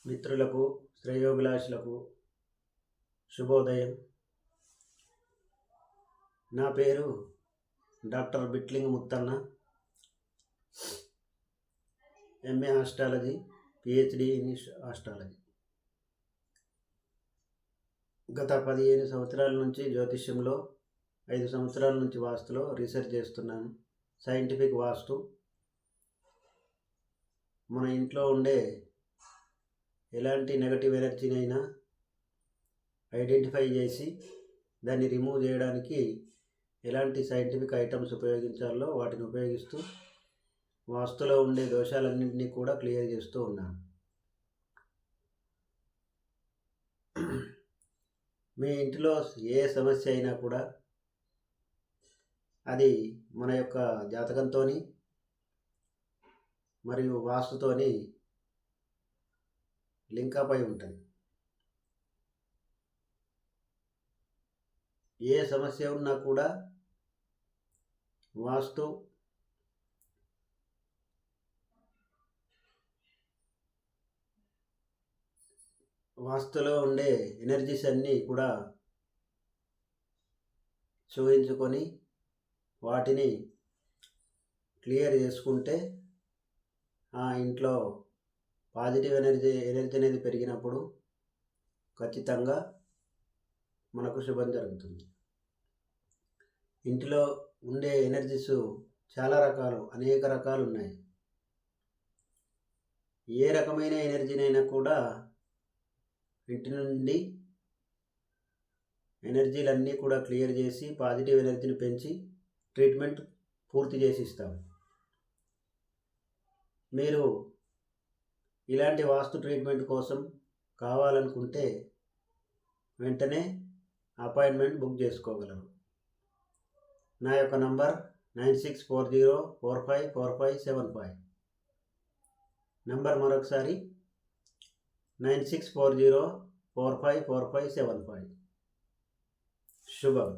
మిత్రులకు శ్రేయోభిలాషులకు శుభోదయం. నా పేరు doctor Bitling Muttanna, MA astrology, PhD in astrology. గత 15 సంవత్సరాల నుంచి జ్యోతిష్యంలో, 5 సంవత్సరాల నుంచి వాస్తులో రీసెర్చ్ చేస్తున్నాను. సైంటిఫిక్ వాస్తు మన ఇంట్లో ఉండే ఎలాంటి నెగటివ్ ఎనర్జీనైనా ఐడెంటిఫై చేసి దాన్ని రిమూవ్ చేయడానికి ఎలాంటి సైంటిఫిక్ ఐటమ్స్ ఉపయోగించాలో వాటిని ఉపయోగిస్తూ వాస్తులో ఉండే దోషాలన్నింటినీ కూడా క్లియర్ చేస్తూ ఉన్నాను. మీ ఇంటిలో ఏ సమస్య అయినా కూడా అది మన యొక్క జాతకంతో మరియు వాస్తుతోని లింకప్ అయి ఉంటుంది. ఏ సమస్య ఉన్నా కూడా వాస్తులో ఉండే ఎనర్జీస్ అన్నీ కూడా చూపించుకొని వాటిని క్లియర్ చేసుకుంటే ఆ ఇంట్లో పాజిటివ్ ఎనర్జీ అనేది పెరిగినప్పుడు ఖచ్చితంగా మనకు శుభం జరుగుతుంది. ఇంటిలో ఉండే ఎనర్జీస్ చాలా రకాలు, అనేక రకాలు ఉన్నాయి. ఏ రకమైన ఎనర్జీనైనా కూడా ఇంటి నుండి ఎనర్జీలన్నీ కూడా క్లియర్ చేసి పాజిటివ్ ఎనర్జీని పెంచి ట్రీట్మెంట్ పూర్తి చేసి ఇస్తాం. మీరు ఇలాంటి వాస్తు ట్రీట్మెంట్ కోసం కావాలనుకుంటే వెంటనే అపాయింట్మెంట్ బుక్ చేసుకోగలరు. నా యొక్క నంబర్ 9640454575. నంబర్ మరొకసారి 9640454575. శుభం.